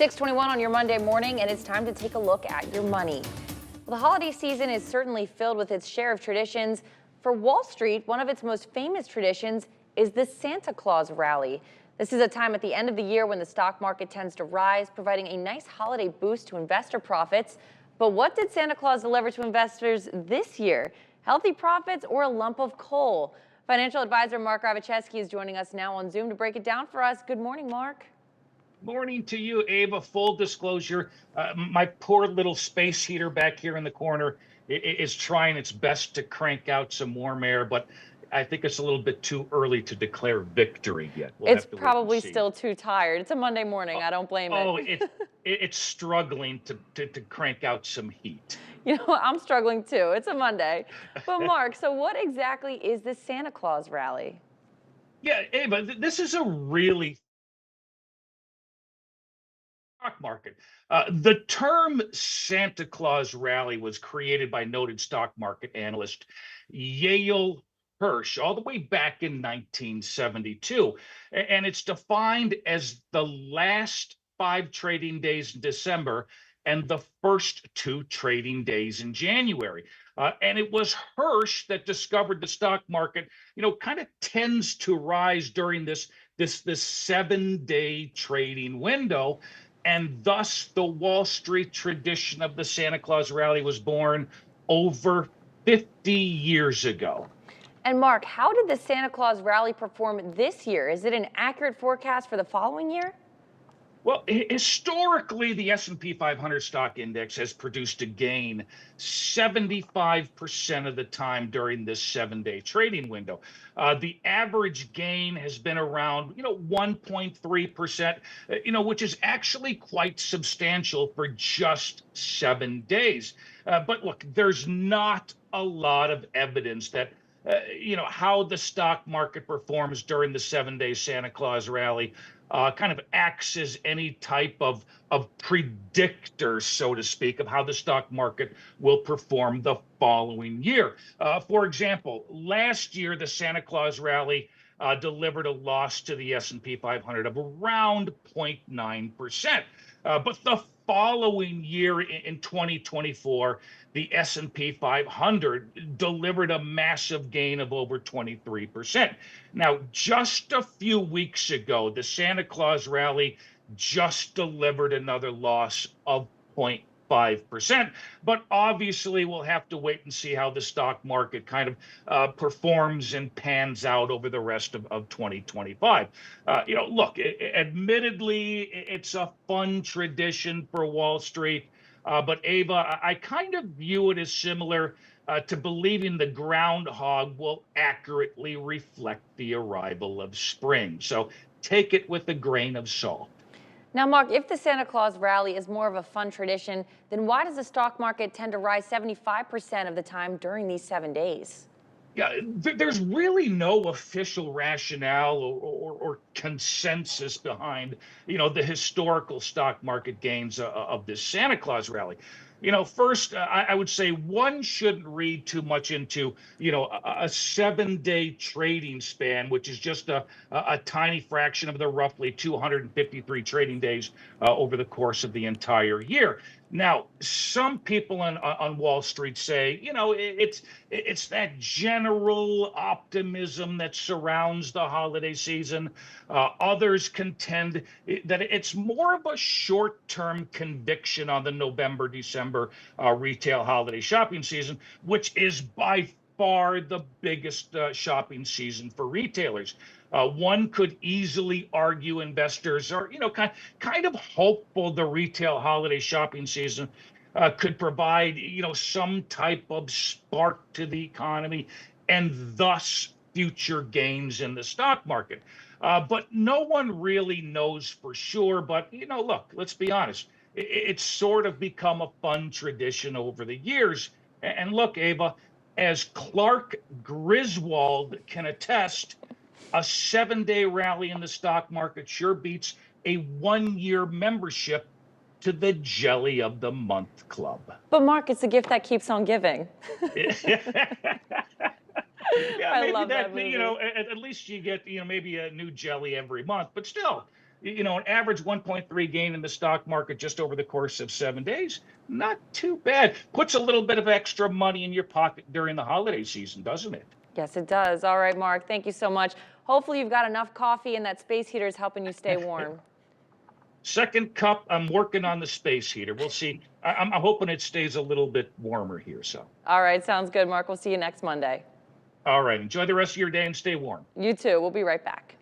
6:21 on your Monday morning, and it's time to take a look at your money. Well, the holiday season is certainly filled with its share of traditions. For Wall Street, one of its most famous traditions is the Santa Claus rally. This is a time at the end of the year when the stock market tends to rise, providing a nice holiday boost to investor profits. But what did Santa Claus deliver to investors this year? Healthy profits or a lump of coal? Financial advisor Mark Ravicheski is joining us now on Zoom to break it down for us. Good morning, Mark. Morning to you, Ava. Full disclosure, my poor little space heater back here in the corner is trying its best to crank out some warm air, but I think it's a little bit too early to declare victory yet. We'll It's have to wait and probably see. still too tired. It's a Monday morning. I don't blame it. Oh, it's struggling to crank out some heat. You know, I'm struggling too. It's a Monday. But Mark, so what exactly is this Santa Claus rally? Yeah, Ava, this is a really stock market. The term Santa Claus rally was created by noted stock market analyst Yale Hirsch all the way back in 1972. And it's defined as the last 5 trading days in December and the first 2 trading days in January. And it was Hirsch that discovered the stock market, kind of tends to rise during this 7-day trading window. And thus, the Wall Street tradition of the Santa Claus rally was born over 50 years ago. And Mark, how did the Santa Claus rally perform this year? Is it an accurate forecast for the following year? Well, historically, the S&P 500 stock index has produced a gain 75% of the time during this 7-day trading window. The average gain has been around, 1.3%, which is actually quite substantial for just 7 days. But look, there's not a lot of evidence that how the stock market performs during the 7-day Santa Claus rally kind of acts as any type of predictor, so to speak, of how the stock market will perform the following year. For example, last year, the Santa Claus rally delivered a loss to the S&P 500 of around 0.9%. But the following year in 2024, the S&P 500 delivered a massive gain of over 23%. Now, just a few weeks ago, the Santa Claus rally just delivered another loss of 0.5%. But obviously, we'll have to wait and see how the stock market kind of performs and pans out over the rest of 2025. Look, admittedly, it's a fun tradition for Wall Street. But Ava, I kind of view it as similar to believing the groundhog will accurately reflect the arrival of spring. So take it with a grain of salt. Now, Mark, if the Santa Claus rally is more of a fun tradition, then why does the stock market tend to rise 75% of the time during these 7 days? Yeah, there's really no official rationale or consensus behind, the historical stock market gains of this Santa Claus rally. First, I would say one shouldn't read too much into, a 7-day trading span, which is just a tiny fraction of the roughly 253 trading days over the course of the entire year. Now, some people on Wall Street say, it's that general optimism that surrounds the holiday season. Others contend that it's more of a short-term conviction on the November-December retail holiday shopping season, which is by far the biggest shopping season for retailers. One could easily argue investors are, kind of hopeful the retail holiday shopping season could provide, some type of spark to the economy and thus future gains in the stock market. But no one really knows for sure. But, look, let's be honest. It's sort of become a fun tradition over the years. And look, Ava, as Clark Griswold can attest, a 7-day rally in the stock market sure beats a 1-year membership to the Jelly of the Month Club. But Mark, it's a gift that keeps on giving. Yeah, I maybe love that, that movie. at least you get, maybe a new jelly every month, but still, An average 1.3 gain in the stock market just over the course of 7 days. Not too bad. Puts a little bit of extra money in your pocket during the holiday season, doesn't it? Yes, it does. All right, Mark, thank you so much. Hopefully you've got enough coffee and that space heater is helping you stay warm. Second cup, I'm working on the space heater. We'll see. I'm hoping it stays a little bit warmer here. So, All right, sounds good, Mark. We'll see you next Monday. all right. Enjoy the rest of your day and stay warm. You too. We'll be right back.